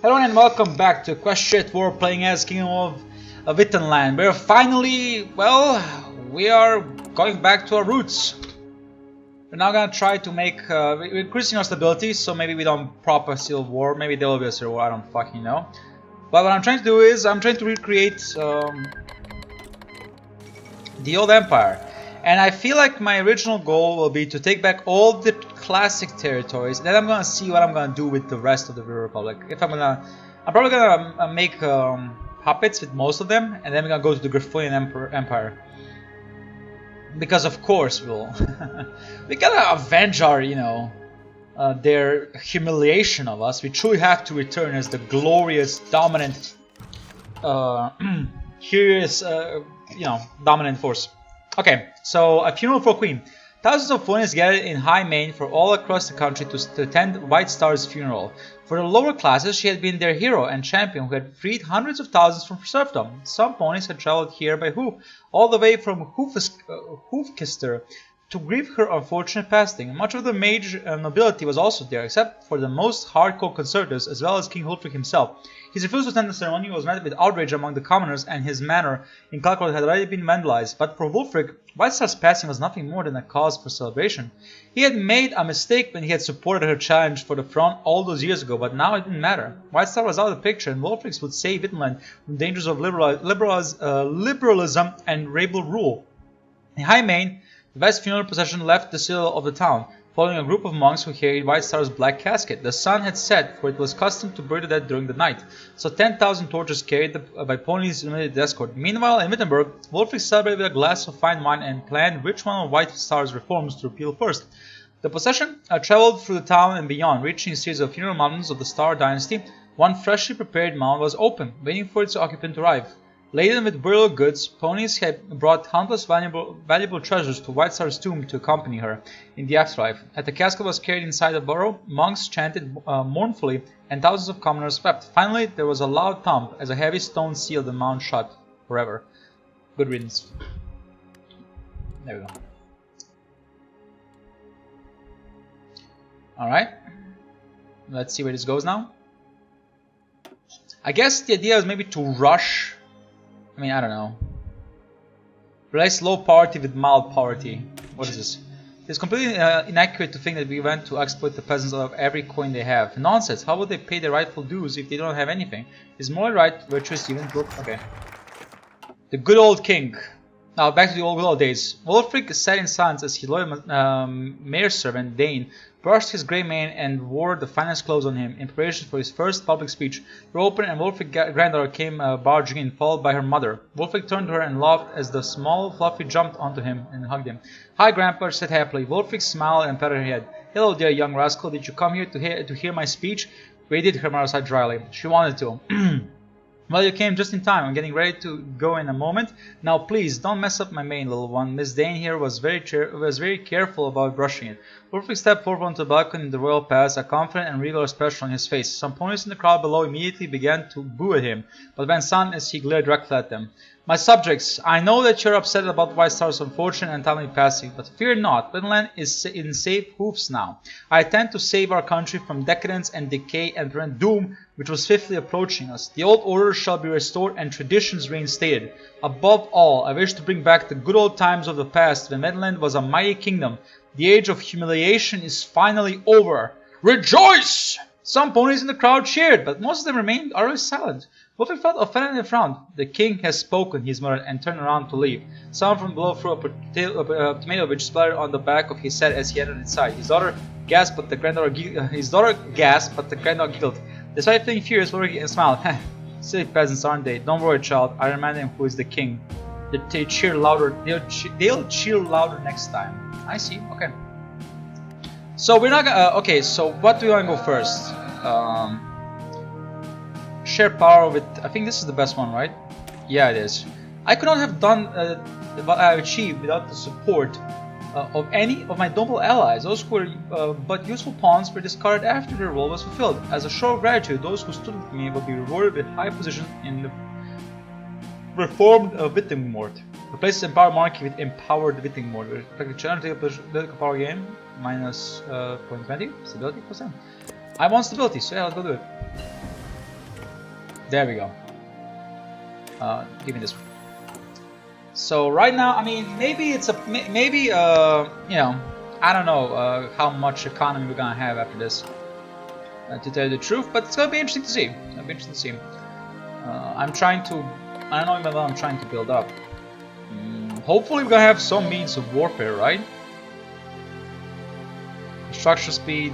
Hello and welcome back to Equestria War, playing as King of Wittenland. We're finally, we are going back to our roots. We're now gonna try to make, we're increasing our stability, so maybe we don't prop a civil war, maybe there will be a civil war, I don't fucking know. But what I'm trying to do is, I'm trying to recreate the old empire. And I feel like my original goal will be to take back all the classic territories, and then I'm gonna see what I'm gonna do with the rest of the Republic. I'm probably gonna make puppets with most of them, and then we're gonna go to the Grifonian Empire. Because of course we gotta avenge our, their humiliation of us. We truly have to return as the glorious, dominant, curious, dominant force. Okay, so a funeral for Queen. Thousands of foreigners gathered in High Main from all across the country to attend White Star's funeral. For the lower classes, she had been their hero and champion who had freed hundreds of thousands from serfdom. Some ponies had traveled here by hoof, all the way from Hoofkester, to grieve her unfortunate passing. Much of the major nobility was also there, except for the most hardcore conservatives, as well as King Hulfric himself. His refusal to attend the ceremony was met with outrage among the commoners, and his manor in Kalkroth had already been vandalized. But for Wulfric, White Star's passing was nothing more than a cause for celebration. He had made a mistake when he had supported her challenge for the throne all those years ago, but now it didn't matter. White Star was out of the picture, and Wulfric would save Wittenland from dangers of liberalism and rabble rule. In High Main, the vast funeral procession left the citadel of the town, following a group of monks who carried White Star's black casket. The sun had set, for it was custom to bury the dead during the night, so 10,000 torches carried by ponies illuminated the escort. Meanwhile, in Wittenberg, Wulfric celebrated with a glass of fine wine and planned which one of White Star's reforms to repeal first. The procession traveled through the town and beyond, reaching a series of funeral mountains of the Star dynasty. One freshly prepared mound was open, waiting for its occupant to arrive. Laden with burial goods, ponies had brought countless valuable treasures to White Star's tomb to accompany her in the afterlife. As the casket was carried inside the burrow, monks chanted mournfully, and thousands of commoners wept. Finally, there was a loud thump as a heavy stone sealed the mound shut forever. Good riddance. There we go. Alright. Let's see where this goes now. I guess the idea is maybe to rush. I don't know. Replace low poverty with mild poverty. What is this? It's completely inaccurate to think that we went to exploit the peasants out of every coin they have. Nonsense. How would they pay their rightful dues if they don't have anything? Is moral right, virtuous, even good? Okay. The good old king. Now back to the old days. Wulfric sat in silence as his loyal maidservant Dane brushed his grey mane and wore the finest clothes on him in preparation for his first public speech. The door opened and Wulfric's granddaughter came barging in, followed by her mother. Wulfric turned to her and laughed as the small Fluffy jumped onto him and hugged him. "Hi, Grandpa," she said happily. Wulfric smiled and patted her head. "Hello, dear young rascal. Did you come here to hear my speech?" "We did," her mother said dryly. She wanted to. "Well, you came just in time. I'm getting ready to go in a moment. Now, please, don't mess up my mane, little one." Miss Dane here was very careful about brushing it. Wulfric stepped forward onto the balcony in the royal palace, a confident and regal expression on his face. Some ponies in the crowd below immediately began to boo at him, but went silent as he glared directly at them. "My subjects, I know that you're upset about White Star's unfortunate and timely passing, but fear not, Wittenland is in safe hooves now. I intend to save our country from decadence and decay and prevent doom which was swiftly approaching us. The old order shall be restored and traditions reinstated. Above all, I wish to bring back the good old times of the past when Wittenland was a mighty kingdom. The age of humiliation is finally over. Rejoice!" Some ponies in the crowd cheered, but most of them remained utterly silent. Wulfric felt offended and frowned. "The king has spoken," he muttered, and turned around to leave. Someone from below threw a tomato which splattered on the back of his head as he entered inside. His daughter gasped, but the granddaughter giggled. Despite feeling furious, Wulfric smiled. "Silly peasants, aren't they? Don't worry, child. I remind them who is the king. They cheer louder. They'll cheer louder next time." I see. Okay. So we're not gonna. Okay. So what do we want to go first? Share power with. I think this is the best one, right? Yeah, it is. I could not have done what I achieved without the support of any of my noble allies. Those who were but useful pawns were discarded after their role was fulfilled. As a show of gratitude, those who stood with me will be rewarded with high positions in the reformed Wittenmort. Replaces empowered monarchy with empowered Wittenmort. Respective challenge political power game minus 0.20 stability %. I want stability, so yeah, let's go do it. There we go. Give me this one. So right now, I mean, maybe it's a maybe you know, I don't know how much economy we're gonna have after this. To tell you the truth, but it's gonna be interesting to see. It'll be interesting to see. I'm trying to. I don't know even what I'm trying to build up. Hopefully, we're gonna have some means of warfare, right? Construction speed.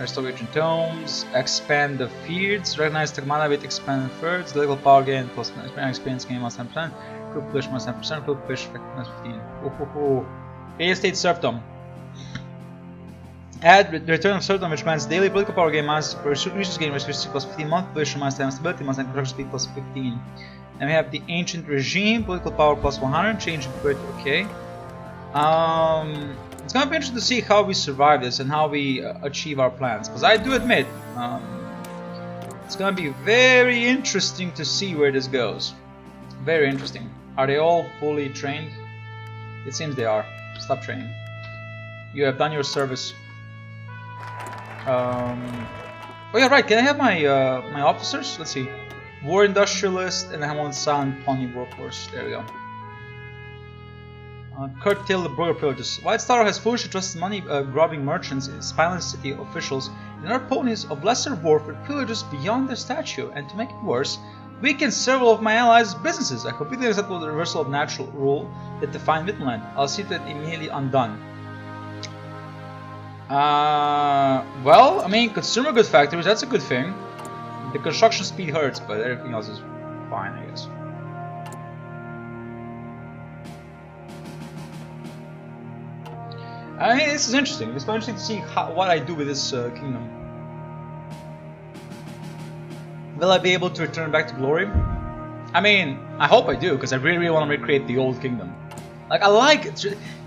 Restore ancient tomes, expand the fields, recognize Tagmata with expanded thirds, legal power gain plus experience gain plus 10%, group push plus 10%, group push effectiveness 15. Oh. Estate serfdom. Add return of serfdom, which grants daily political power gain minus resources gain plus 15, month push minus 10 stability minus 10 construction speed plus 15. Then we have the ancient regime, political power plus 100, change in birth, okay. It's gonna be interesting to see how we survive this and how we achieve our plans. Because I do admit, it's gonna be very interesting to see where this goes. Very interesting. Are they all fully trained? It seems they are. Stop training. You have done your service. Oh yeah, right. Can I have my my officers? Let's see. War industrialist, and I want silent pony workforce. There we go. Curtail the broker pillages. White Star has foolishly trusted money grubbing merchants, spineless city officials, and our ponies of lesser worth with pillages beyond their stature. And to make it worse, weaken several of my allies' businesses. I completely accept the reversal of natural rule that defined Wittenland. I'll see that immediately undone. Well, I mean, consumer good factories, that's a good thing. The construction speed hurts, but everything else is fine, I guess. I mean, this is interesting. It's interesting to see what I do with this kingdom. Will I be able to return back to glory? I mean, I hope I do, because I really want to recreate the old kingdom. Like, I like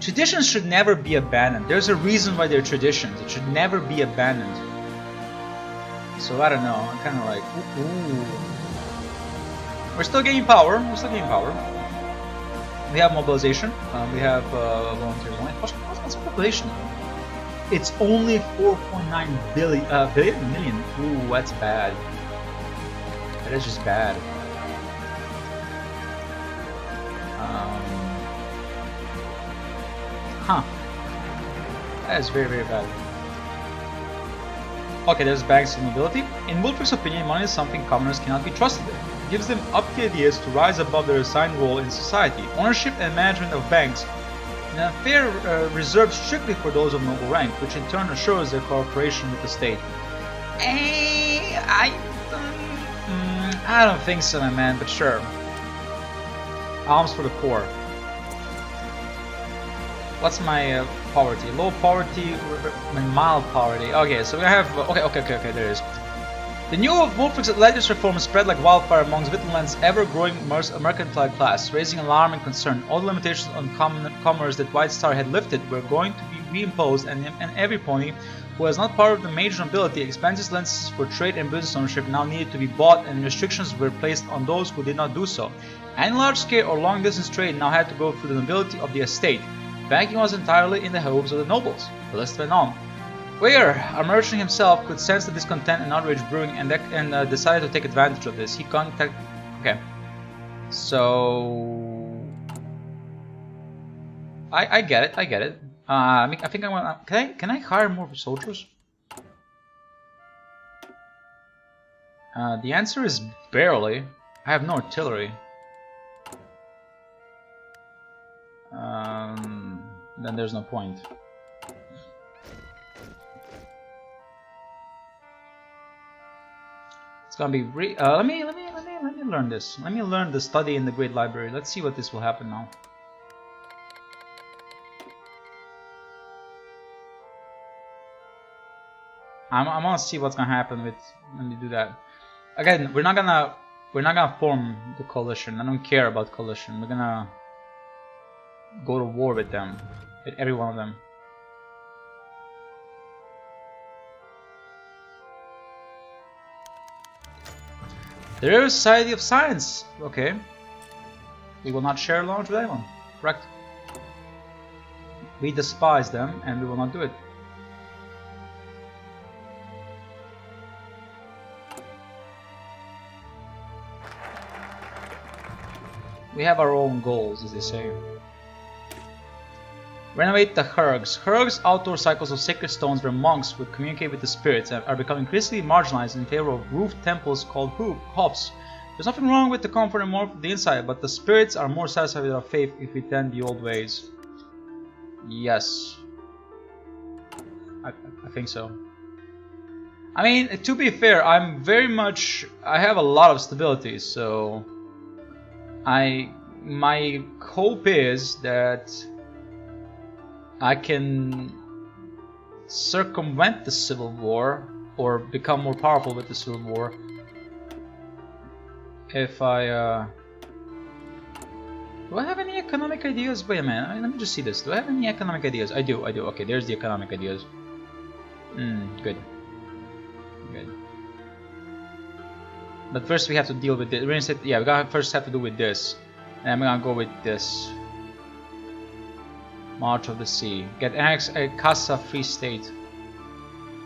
traditions should never be abandoned. There's a reason why they're traditions. It should never be abandoned. So I don't know. I'm kind of like, ooh. We're still gaining power. We're still gaining power. We have mobilization. We have volunteers only. What's population? It's only 4.9 million. Ooh, that's bad. That is just bad. That is very, very bad. Okay, there's banks and mobility. In Wulfric's opinion, money is something commoners cannot be trusted with. It gives them up the ideas to rise above their assigned role in society. Ownership and management of banks in a fair reserved strictly for those of noble rank, which in turn assures their cooperation with the state. I don't think so, my man, but sure. Alms for the poor. What's my poverty? Low poverty, mild poverty. Okay, so we have. Okay, there it is. The new Wulfric's latest reforms spread like wildfire amongst Wittenland's ever-growing mercantile class, raising alarm and concern. All the limitations on commerce that White Star had lifted were going to be reimposed, and every pony who was not part of the major nobility, expensive licenses for trade and business ownership now needed to be bought, and restrictions were placed on those who did not do so. Any large-scale or long-distance trade now had to go through the nobility of the estate. Banking was entirely in the hopes of the nobles. The list went on. Where a merchant himself could sense the discontent and outrage brewing and decided to take advantage of this. He contacted... Okay. So... I get it, I get it. I think I want... Can I hire more soldiers? The answer is barely. I have no artillery. Then there's no point. It's gonna be let me learn this. Let me learn the study in the Great Library. Let's see what this will happen now. I want to see what's gonna happen with when we do that. Again, we're not gonna form the coalition. I don't care about coalition. We're gonna go to war with them, with every one of them. The Royal Society of Science. Okay. We will not share knowledge with anyone. Correct. We despise them, and we will not do it. We have our own goals, as they say. Renovate the Hurgs. Hurgs, outdoor cycles of sacred stones where monks would communicate with the spirits, are becoming increasingly marginalized in favor of roofed temples called hofs. There's nothing wrong with the comfort and warmth of the inside, but the spirits are more satisfied with our faith if we tend the old ways. Yes. I think so. I mean, to be fair, I have a lot of stability, so my hope is that I can circumvent the Civil War or become more powerful with the Civil War if I do I have any economic ideas? Wait a minute, let me just see this. Do I have any economic ideas? I do. Okay, there's the economic ideas. Good. But first we have to deal with this. We're gonna say, yeah, we're gonna first have to do with this. And I'm gonna go with this. March of the Sea. Get a Casa Free State.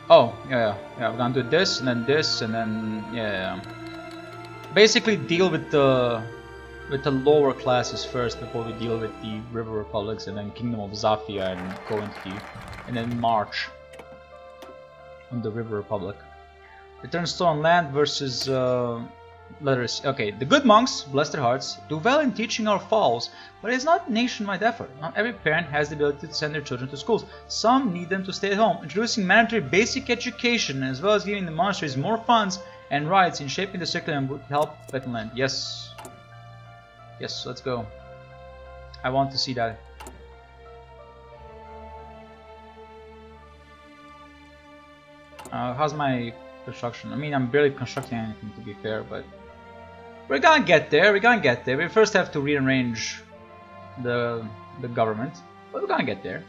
Oh, yeah, we're gonna do this, and then yeah. Basically deal with the lower classes first before we deal with the River Republics and then Kingdom of Zafia and go into and then march on the River Republic. Return stone land versus letters. Okay, the good monks, bless their hearts, do well in teaching our fowls, but it is not a nationwide effort. Not every parent has the ability to send their children to schools. Some need them to stay at home. Introducing mandatory basic education as well as giving the monasteries more funds and rights in shaping the curriculum would help Wittenland. Yes. Yes, let's go. I want to see that. How's my construction? I mean, I'm barely constructing anything, to be fair, but we're gonna get there. We first have to rearrange the government, but we're gonna get there.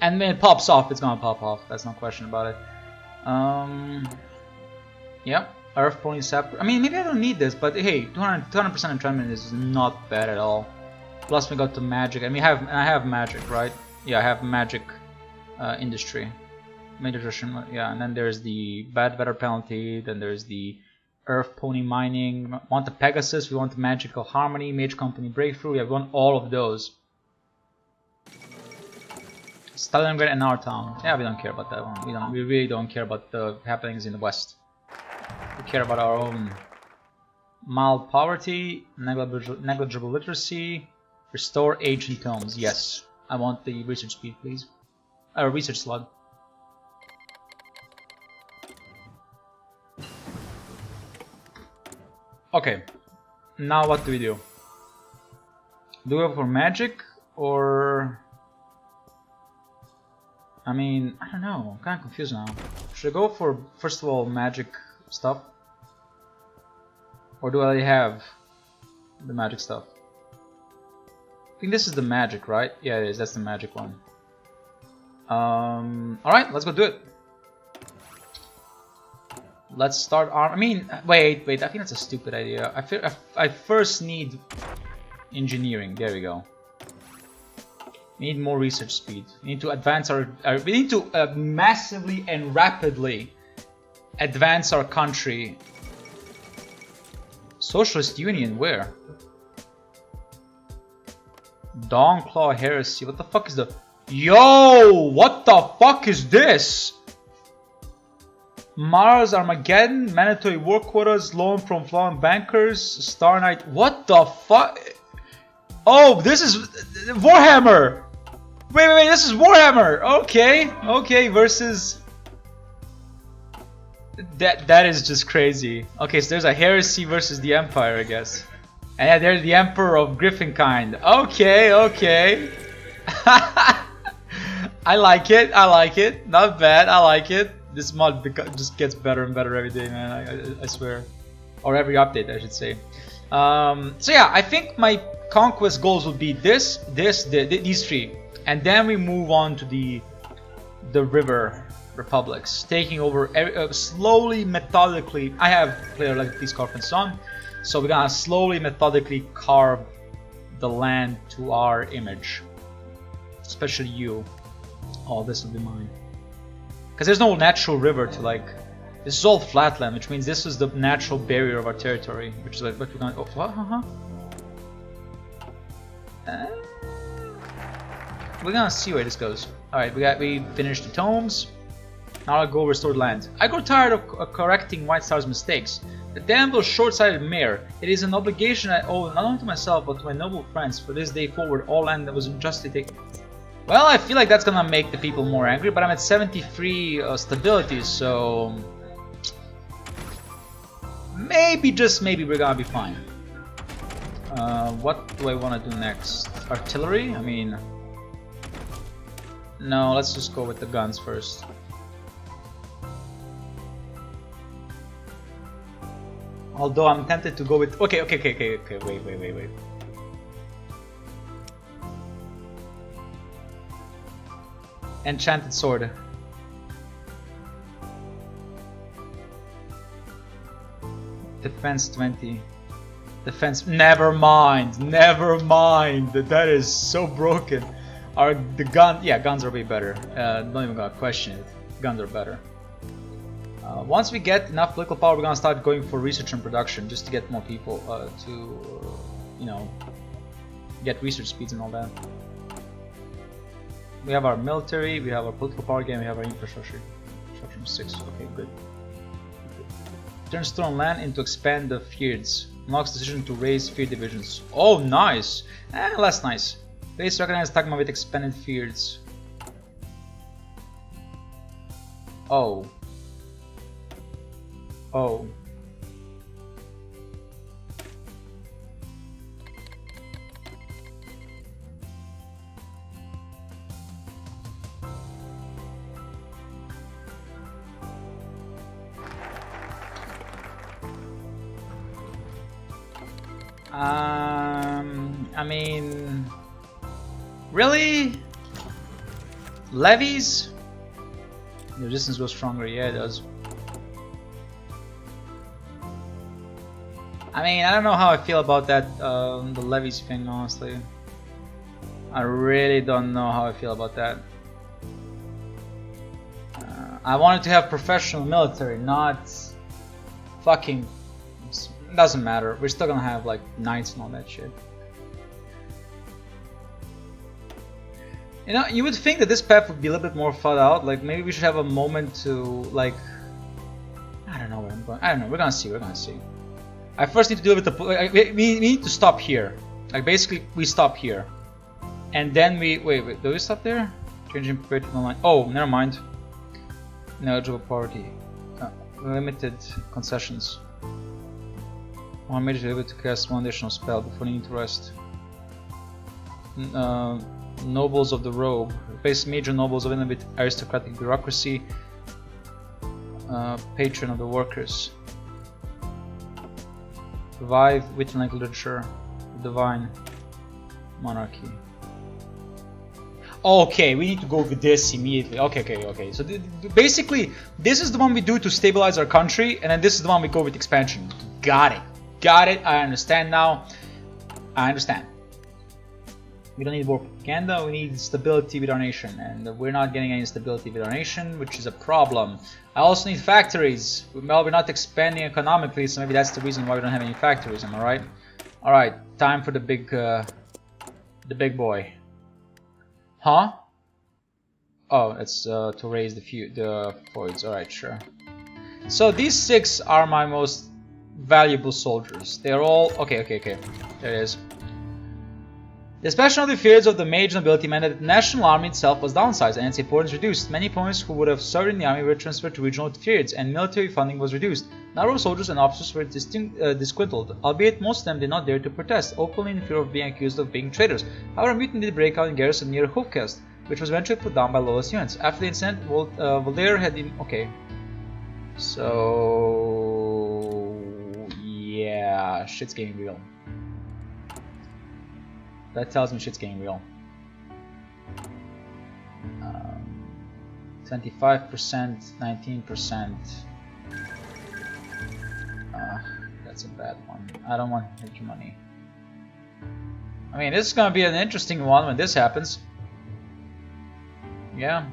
And when it pops off, it's gonna pop off. That's no question about it. Yeah, Earth Pony Sap. I mean, maybe I don't need this, but hey, 200% enchantment is not bad at all. Plus, we got the magic. I mean, I have magic, right? Yeah, I have magic industry. Major tradition, yeah, and then there's the bad weather penalty, then there's the Earth Pony Mining, we want the Pegasus, we want the Magical Harmony, Mage Company Breakthrough, we want all of those. Stalingrad and our town. Yeah, we don't care about that one. We really don't care about the happenings in the West. We care about our own. Mild poverty, negligible literacy, restore ancient tomes. Yes. I want the research speed, please. Research slot. Okay, now what do we do? Do we go for magic or... I mean, I don't know, I'm kind of confused now. Should I go for, first of all, magic stuff? Or do I already have the magic stuff? I think this is the magic, right? Yeah, it is, that's the magic one. Alright, let's go do it. Let's start arm. I mean, wait. I think that's a stupid idea. I first need engineering. There we go. We need more research speed. We need to advance our. We need to massively and rapidly advance our country. Socialist Union, where? Dawnclaw Heresy. What the fuck is the? Yo! What the fuck is this? Mars Armageddon, mandatory work quotas, loan from foreign bankers, Star Knight. What the fuck? Oh, this is Warhammer. Wait, this is Warhammer. Okay, versus that is just crazy. Okay, so there's a heresy versus the Empire, I guess. And yeah, there's the Emperor of Griffinkind. Okay. I like it. Not bad. I like it. This mod just gets better and better every day, man. I swear, or every update, I should say. So yeah, I think my conquest goals would be these three, and then we move on to the river republics, taking over slowly, methodically. I have player like these carvings on, so we're gonna slowly, methodically carve the land to our image, especially you. Oh, this will be mine. Because there's no natural river to like This is all flatland, which means this is the natural barrier of our territory, which is like what we're gonna. Oh, what? We're gonna see where this goes. All right, we finished the tomes. Now I'll go restore land. I grow tired of correcting White Star's mistakes. The damn little short-sighted mayor. It is an obligation I owe not only to myself but to my noble friends. For this day forward, all land that was unjustly taken. Well, I feel like that's gonna make the people more angry, but I'm at 73 stability, so maybe, just maybe, we're gonna be fine. What do I want to do next? Artillery? I mean, no, let's just go with the guns first. Although I'm tempted to go with... Okay, wait. Enchanted sword. Defense 20. Defense... Never mind. That is so broken. The gun... Yeah, guns are way better. Don't even gonna question it. Guns are better. Once we get enough political power, we're gonna start going for research and production, just to get more people you know, get research speeds and all that. We have our military, we have our political power game, we have our infrastructure. Infrastructure 6. Okay, good. Turn stone land into expand the fields. Unlocks decision to raise field divisions. Oh, nice. Less nice. Base recognize Tagma with expanded fields. Oh. I mean, really? Levies? The resistance goes stronger, yeah it does. I mean, I don't know how I feel about that, the levies thing, honestly. I really don't know how I feel about that. I wanted to have professional military, not fucking... Doesn't matter, we're still gonna have like knights and all that shit. You know, you would think that this path would be a little bit more thought out, like maybe we should have a moment to like... I don't know where I'm going, I don't know, we're gonna see. I first need to deal with the... We need to stop here. Like basically we stop here. And then we... Wait, do we stop there? Changing priority online. Oh, never mind. Ineligible party. Limited concessions. One major to be able to cast one additional spell before needing to rest. Nobles of the Robe. Replace major nobles of Wittenland with aristocratic bureaucracy. Patron of the workers. Revive Wittenland literature. Divine monarchy. Okay, we need to go with this immediately. Okay. So basically, this is the one we do to stabilize our country, and then this is the one we go with expansion. Got it. I understand now. I understand. We don't need war propaganda, we need stability with our nation, and we're not getting any stability with our nation, which is a problem. I also need factories. Well, we're not expanding economically, so maybe that's the reason why we don't have any factories, am I right? Alright, time for the big boy. Huh? Oh, it's to raise the foids. Alright, sure. So these 6 are my most valuable soldiers. They're all... Okay. There it is. The expansion of the fields of the mage nobility meant that the national army itself was downsized and its importance reduced. Many opponents who would have served in the army were transferred to regional fields, and military funding was reduced. Number of soldiers and officers were disquintled, albeit most of them did not dare to protest, openly in fear of being accused of being traitors. However, a mutiny did break out in garrison near Hoofkast, which was eventually put down by lowest units. After the incident, Voltaire had... Okay. So... Yeah, shit's getting real. That tells me shit's getting real. 25%, 19%. That's a bad one. I don't want your money. I mean, this is gonna be an interesting one when this happens. Yeah.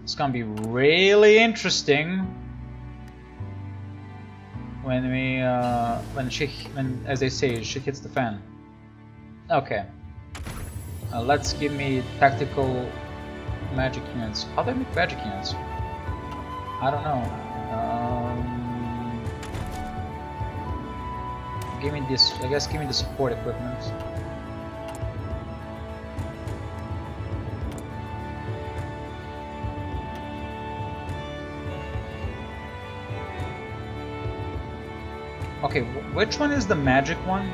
It's gonna be really interesting. when as they say, shit hits the fan. Okay. Let's give me tactical magic units. How do I make magic units? I don't know. Give me this. I guess give me the support equipment. Okay, which one is the magic one?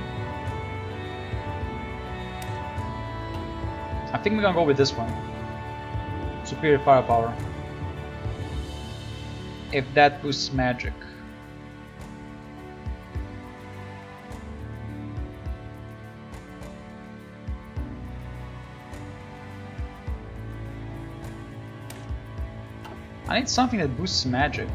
I think we're gonna go with this one. Superior firepower. If that boosts magic. I need something that boosts magic.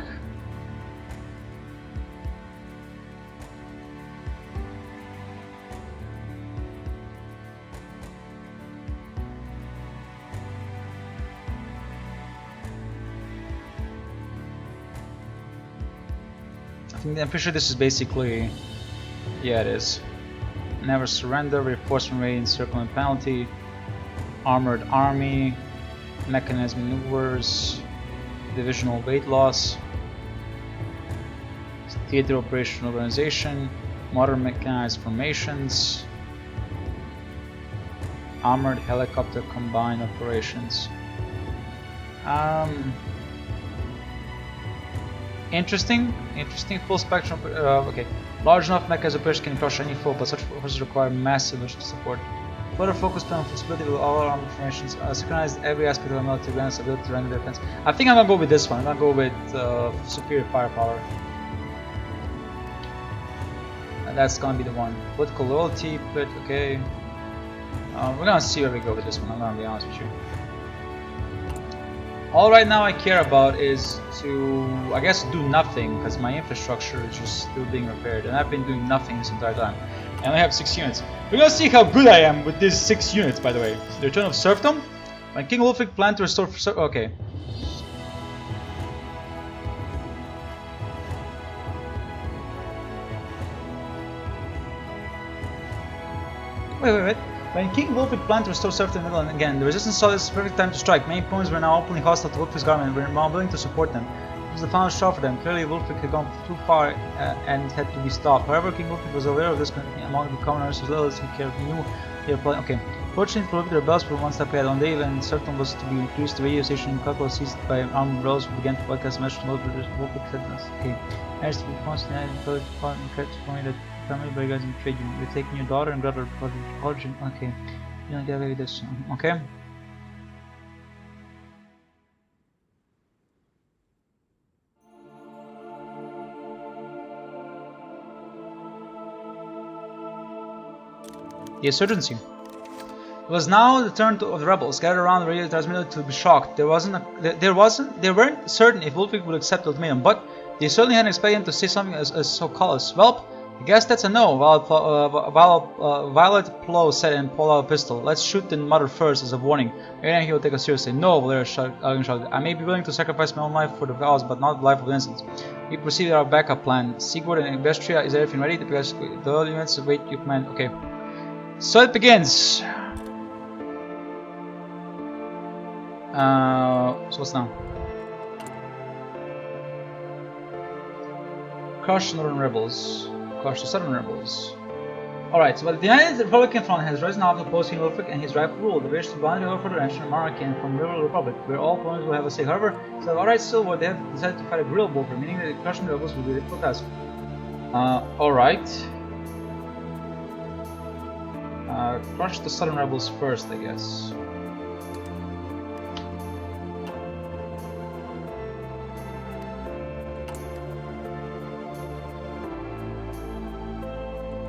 I'm pretty sure this is basically... Yeah, it is. Never surrender, reinforcement rate, encirclement penalty, armored army, mechanized maneuvers, divisional weight loss, theater operational organization, modern mechanized formations, armored helicopter combined operations. Interesting full spectrum. Okay, large enough mechanized operation can crush any foe, but such forces require massive logistical support. Further focus on flexibility with all armored formations. Synchronized every aspect of a military grants ability to render defense. I think I'm gonna go with this one. I'm gonna go with superior firepower. And that's gonna be the one. Political loyalty, but okay. We're gonna see where we go with this one. I'm gonna be honest with you. All right now I care about is to, I guess, do nothing, because my infrastructure is just still being repaired, and I've been doing nothing this entire time. And I have 6 units. We're gonna see how good I am with these 6 units, by the way. So the return of serfdom. When King Wulfric planned to restore... Okay. Wait. When King Wulfric planned to restore serfdom in Wittenland again, the resistance saw this perfect time to strike. Many opponents were now openly hostile to Wulfric's government and were now willing to support them. It was the final straw for them. Clearly, Wulfric had gone too far and had to be stopped. However, King Wulfric was aware of this among the commoners as well as he knew they were planning. Okay. Fortunately for Wulfric, the rebels were one step ahead. On the day when serfdom was to be introduced, the radio station in Krakow seized by armed rebels who began to broadcast messages to Wulfric said this. Okay. Managed to be constantly for me that family bodyguards and trade union. You're taking your daughter and brother for origin. Okay. You don't get away with this. Okay. The insurgency. It was now the turn of the rebels. Gathered around the radio transmitter to be shocked. They weren't certain if Wulfric would accept the ultimatum, but they certainly hadn't expected him to say something as so callous. Well, I guess that's a no. Violet Plow said and pulled out a pistol. Let's shoot the mother first as a warning. Maybe he will take us seriously. No, Valeria shouted. I may be willing to sacrifice my own life for the cause, but not the life of innocents. We proceed with our backup plan. Sigurd and Equestria, is everything ready? Because the other units wait your command. Okay. So it begins. So what's now? Crush northern rebels. Crush the southern rebels. Alright, so the United Republican Front has risen out to oppose King Wulfric and his rightful rule. The wish to bind the for the and monarchy and from Liberal Republic, where all opponents will have a say. However, so alright, still, what they have decided to fight a guerrilla warfare, meaning that crushing the rebels will be a difficult task. Alright. Crush the southern rebels first, I guess.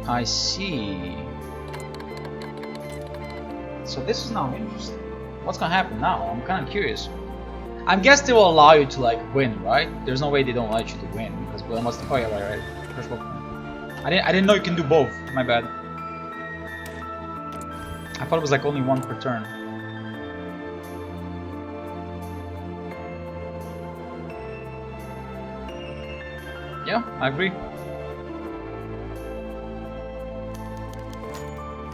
I see. So this is now interesting. What's gonna happen now? I'm kind of curious. I guess they will allow you to like win, right? There's no way they don't allow you to win because we almost. Oh yeah, right. First of all, I didn't know you can do both. My bad. I thought it was like only one per turn. Yeah, I agree.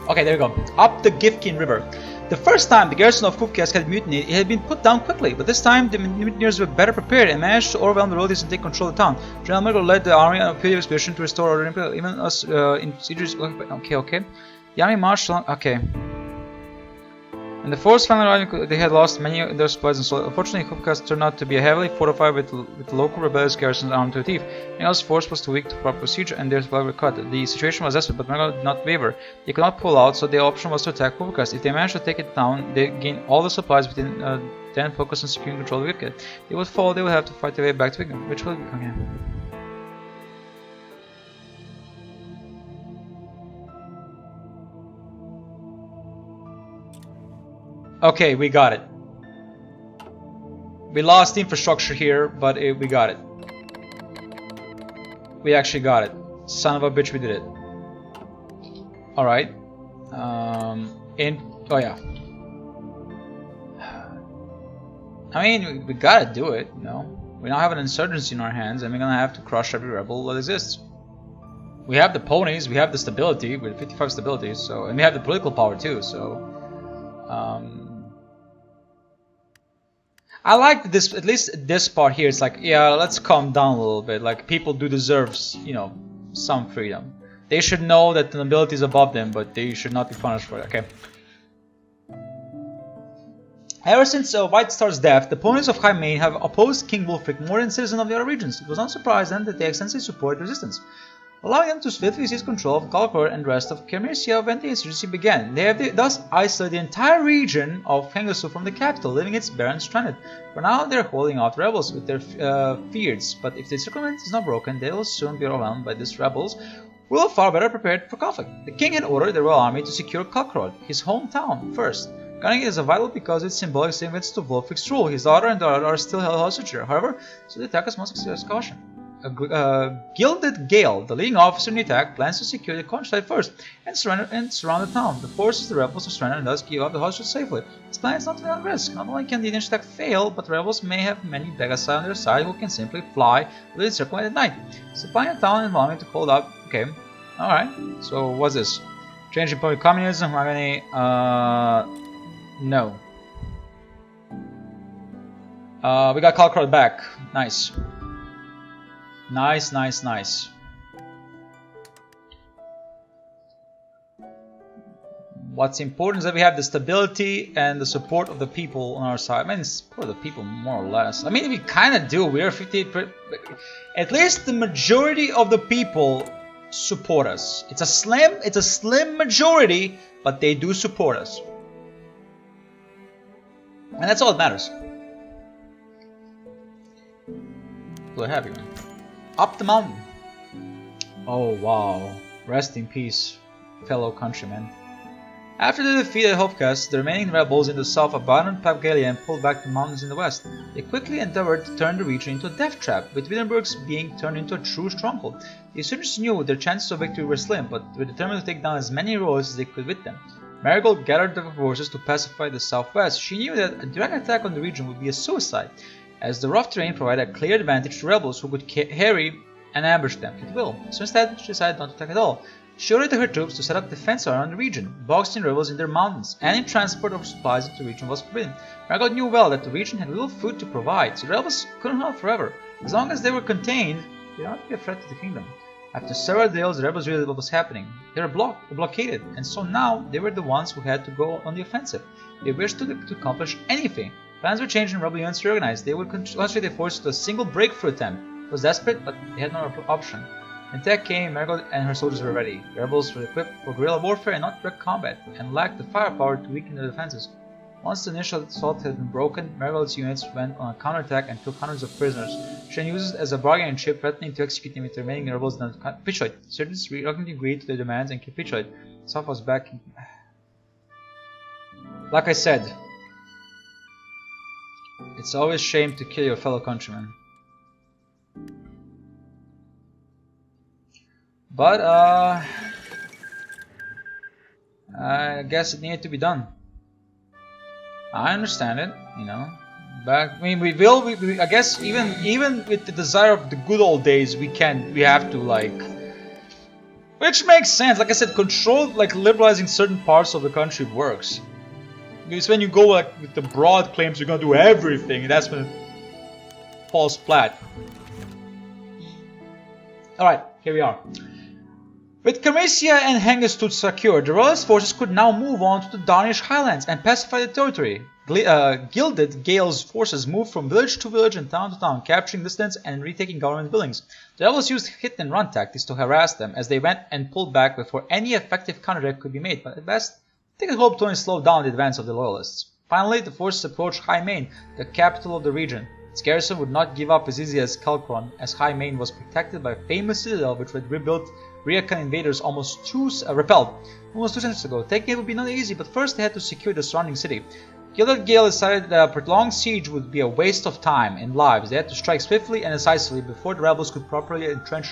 Okay, there we go. Up the Gifkin River. The first time the garrison of Kufkias had mutinied, it had been put down quickly, but this time the mutineers were better prepared and managed to overwhelm the royalties and take control of the town. General Mirko led the army on a period of expedition to restore order, even us in sieges. Okay. The army marched along. Okay. And the force finally arrived, they had lost many of their supplies and soldiers. Unfortunately, Kufkas turned out to be heavily fortified with local rebellious garrisons armed to the teeth. Nigel's force was too weak to proper siege, and their supplies were cut. The situation was desperate, but Nigel did not waver. They could not pull out, so the option was to attack Kufkas. If they managed to take it down, they gained all the supplies within, then focus on securing control of Wicked. If they would fall, they would have to fight their way back to Wicked, which will be okay. Okay, we got it. We lost infrastructure here, but we got it. We actually got it. Son of a bitch, we did it. Alright. Oh yeah. I mean, we gotta do it, you know. We now have an insurgency in our hands, and we're gonna have to crush every rebel that exists. We have the ponies, we have the stability, with 55 stability, so, and we have the political power too, so... I like this, at least this part here, it's like, yeah, let's calm down a little bit, like, people do deserve, you know, some freedom. They should know that the nobility is above them, but they should not be punished for it, okay? Ever since White Star's death, the ponies of High Main have opposed King Wulfric more than citizens of the other regions. It was not surprising that they extensively supported resistance, allowing them to swiftly seize control of Kalkor and the rest of Kermersia when the insurgency began. They have thus isolated the entire region of Hengasu from the capital, leaving its barons stranded. For now, they are holding out rebels with their fears, but if the circumvent is not broken, they will soon be overwhelmed by these rebels, who are far better prepared for conflict. The king had ordered the royal army to secure Kalkrod, his hometown, first. Gunning is vital because its symbolic significance to Wulfric's rule. His daughter and daughter are still held hostage here. However, so the attackers must exercise caution. Gilded Gale, the leading officer in the attack, plans to secure the countryside first and surround the town. The forces of the rebels are surrender and thus give up the hostage safely. His plan is not to be at risk. Not only can the initial attack fail, but the rebels may have many Pegasus on their side who can simply fly with the circle at night. Supplying the town and allowing it to hold up. Okay, alright. So what's this? Change in public communism, harmony, no. We got Kalkrod back. Nice. Nice. What's important is that we have the stability and the support of the people on our side. I mean, support of the people more or less. I mean, we kind of do. We are 58%. At least the majority of the people support us. It's a slim majority, but they do support us. And that's all that matters. What do I have here? Up the mountain. Oh wow. Rest in peace, fellow countrymen. After the defeat at Hofkas, the remaining rebels in the south abandoned Papgalia and pulled back to the mountains in the west. They quickly endeavored to turn the region into a death trap, with Wittenberg's being turned into a true stronghold. The insurgents knew their chances of victory were slim, but were determined to take down as many royals as they could with them. Marigold gathered the forces to pacify the southwest. She knew that a direct attack on the region would be a suicide, as the rough terrain provided a clear advantage to rebels who could harry and ambush them at will. So instead, she decided not to attack at all. She ordered her troops to set up defense around the region, boxed in rebels in their mountains, and in transport of supplies into the region was forbidden. Marigold knew well that the region had little food to provide, so the rebels couldn't hold forever. As long as they were contained, they would not be a threat to the kingdom. After several days, the rebels realized what was happening. They were blockaded, and so now they were the ones who had to go on the offensive. They wished to accomplish anything. Plans were changed and rebel units reorganized. They would concentrate their forces to a single breakthrough attempt. It was desperate, but they had no option. When attack came, Marigold and her soldiers were ready. The rebels were equipped for guerrilla warfare and not direct combat, and lacked the firepower to weaken their defenses. Once the initial assault had been broken, Marigold's units went on a counterattack and took hundreds of prisoners. She then used it as a bargaining chip, threatening to execute them if the remaining rebels did not capitulate. Insurgents reluctantly agreed to their demands and capitulated. South was back. Like I said, it's always shame to kill your fellow countrymen. But I guess it needed to be done. I understand it, you know. But I mean, I guess even with the desire of the good old days, we have to like. Which makes sense. Like I said, control, like liberalizing certain parts of the country works. Because when you go like with the broad claims, you're gonna do everything. That's when it falls flat. All right, here we are. With Camarisia and Hengestut secured, the royalist forces could now move on to the Danish highlands and pacify the territory. Gilded Gale's forces moved from village to village and town to town, capturing dissidents and retaking government buildings. The rebels used hit-and-run tactics to harass them as they went and pulled back before any effective counterattack could be made, but at best, they could hope to only slow down the advance of the loyalists. Finally, the forces approached High Main, the capital of the region. Its garrison would not give up as easy as Kalkron, as High Main was protected by a famous citadel which was rebuilt Ryakan invaders repelled almost 2 centuries ago. Taking it would be not easy, but first they had to secure the surrounding city. Gilded Gale decided that a prolonged siege would be a waste of time and lives. They had to strike swiftly and decisively before the rebels could properly entrench.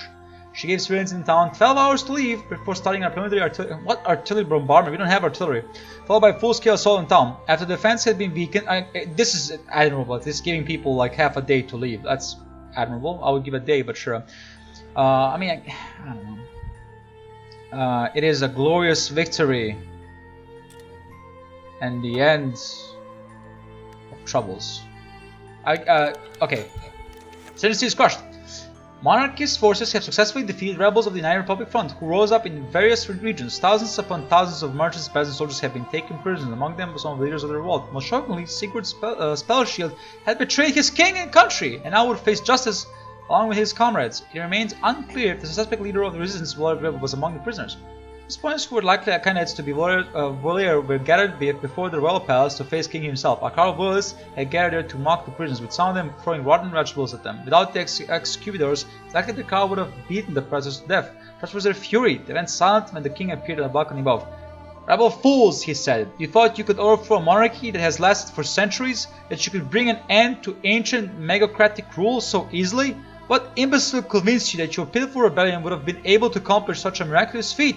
She gave civilians in town 12 hours to leave before starting a preliminary artillery bombardment. We don't have artillery. Followed by full-scale assault in town. After the defense had been weakened, this is admirable. This is giving people like half a day to leave. That's admirable. I would give a day, but sure. I don't know. It is a glorious victory and the end of troubles. Okay. Sentency is crushed. Monarchist forces have successfully defeated rebels of the United Republic Front, who rose up in various regions. Thousands upon thousands of merchants, peasants, and soldiers have been taken prisoners. Among them were some of the leaders of the revolt. Most shockingly, Sigurd's Spellshield had betrayed his king and country, and now would face justice along with his comrades. It remains unclear if the suspect leader of the resistance was among the prisoners. Opponents who were likely candidates to be warrior were gathered before the royal palace to face King himself. A crowd of loyalists had gathered there to mock the prisoners, with some of them throwing rotten vegetables at them. Without the executors, it's likely the crowd would have beaten the prisoners to death. Such was their fury. They went silent when the king appeared on the balcony above. "Rebel fools," he said, "you thought you could overthrow a monarchy that has lasted for centuries? That you could bring an end to ancient megocratic rule so easily? What imbecile convinced you that your pitiful rebellion would have been able to accomplish such a miraculous feat?"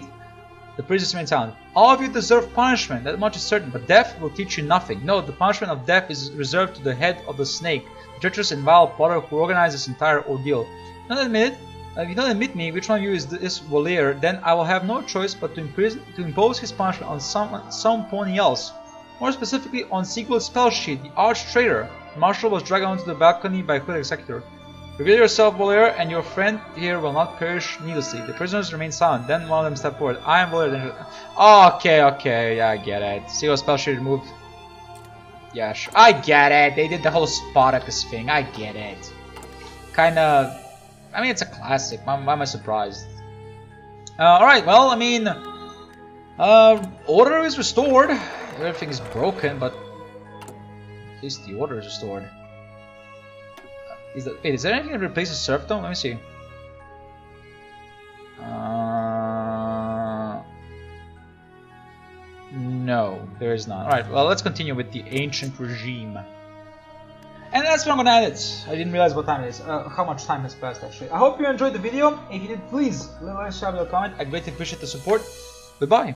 The prisoners remained silent. "All of you deserve punishment, that much is certain, but death will teach you nothing. No, the punishment of death is reserved to the head of the snake, the treacherous and vile plotter who organized this entire ordeal. If you don't admit me, which one of you is this warrior, then I will have no choice but to impose his punishment on someone else. More specifically, on Sigurd Spellsheet, the arch-traitor." The marshal was dragged onto the balcony by the executor. "Reveal yourself, warrior, and your friend here will not perish needlessly." The prisoners remained silent. Then one of them stepped forward. "I am warrior." Okay, yeah, I get it. Sigurd Spellsheet removed. Yeah, sure. I get it. They did the whole Spartacus thing. I get it. Kinda. I mean, it's a classic. Why am I surprised? Alright, well, I mean. Order is restored. Everything is broken, but at least the order is restored. Wait, is there anything that replaces serfdom? Let me see. No, there is not. Alright, well, let's continue with the ancient regime. And that's where I'm gonna end it. I didn't realize what time it is. How much time has passed, actually. I hope you enjoyed the video. If you did, please leave a like, share, or comment. I greatly appreciate the support. Goodbye.